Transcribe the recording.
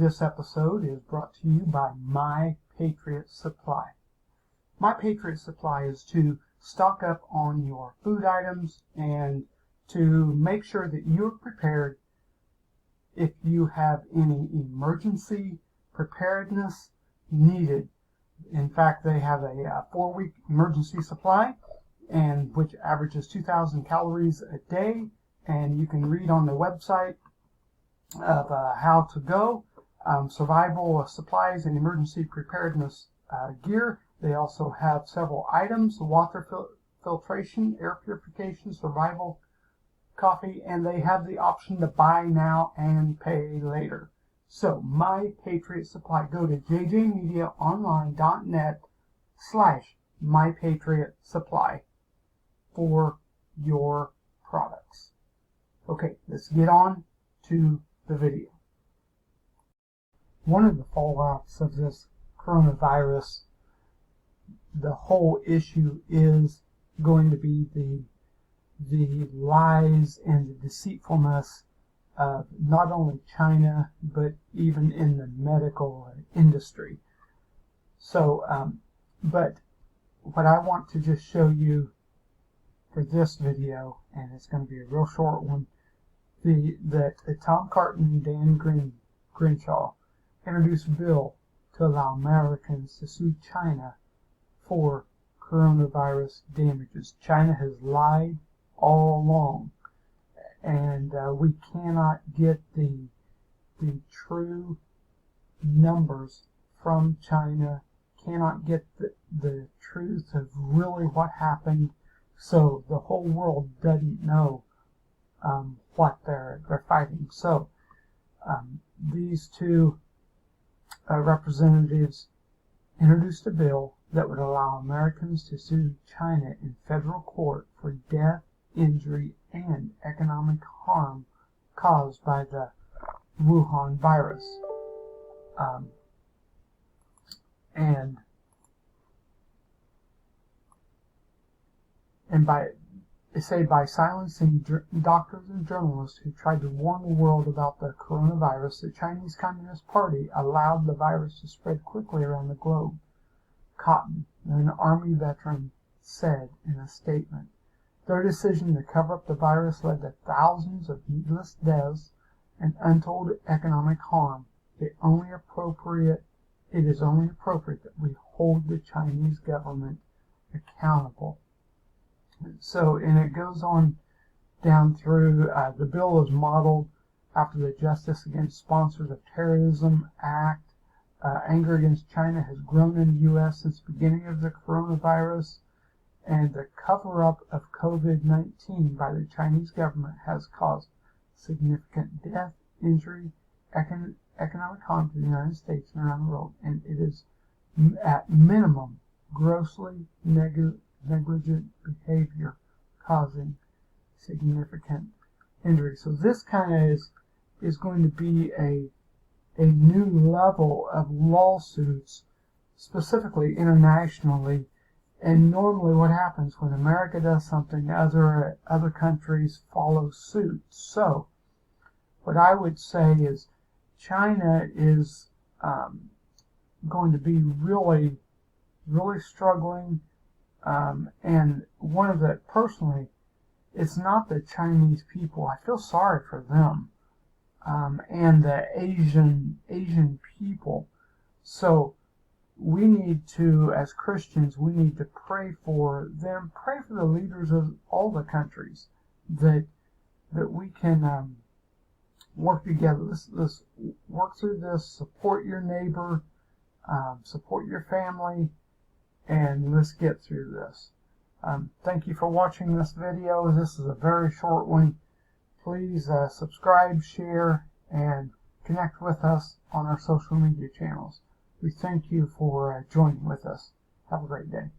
This episode is brought to you by My Patriot Supply. My Patriot Supply is to stock up on your food items and to make sure that you're prepared if you have any emergency preparedness needed. In fact, they have a 4-week emergency supply, and which averages 2,000 calories a day, and you can read on the website of how to go. Survival supplies and emergency preparedness gear. They also have several items: water filtration, air purification, survival coffee, and they have the option to buy now and pay later. So, My Patriot Supply. Go to jjmediaonline.net/MyPatriotSupply for your products. Okay, let's get on to the video. One of the fallouts of this coronavirus, the whole issue is going to be the lies and the deceitfulness of not only China, but even in the medical industry. So, but what I want to just show you for this video, and it's going to be a real short one, that Tom Carton and Dan Grinshaw introduced a bill to allow Americans to sue China for coronavirus damages. China has lied all along, and we cannot get the true numbers from China, cannot get the truth of really what happened, so the whole world doesn't know what they're fighting. So these two representatives introduced a bill that would allow Americans to sue China in federal court for death, injury, and economic harm caused by the Wuhan virus. By silencing doctors and journalists who tried to warn the world about the coronavirus, the Chinese Communist Party allowed the virus to spread quickly around the globe. Cotton, an Army veteran, said in a statement, "Their decision to cover up the virus led to thousands of needless deaths and untold economic harm. It is only appropriate that we hold the Chinese government accountable." So, and it goes on down through, the bill is modeled after the Justice Against Sponsors of Terrorism Act. Anger against China has grown in the U.S. since the beginning of the coronavirus, and the cover-up of COVID-19 by the Chinese government has caused significant death, injury, economic harm to the United States and around the world, and it is at minimum grossly negligent behavior causing significant injury. So this kind of is going to be a new level of lawsuits, specifically internationally. And normally what happens when America does something, other countries follow suit. So what I would say is China is going to be really, really struggling. And one of the, personally, it's not the Chinese people. I feel sorry for them, and the Asian people. So we need to, as Christians, we need to pray for them, pray for the leaders of all the countries, that we can work together. Let's work through this, support your neighbor, support your family, and let's get through this. Thank you for watching this video. This is a very short one. Please subscribe, share, and connect with us on our social media channels. We thank you for joining with us. Have a great day.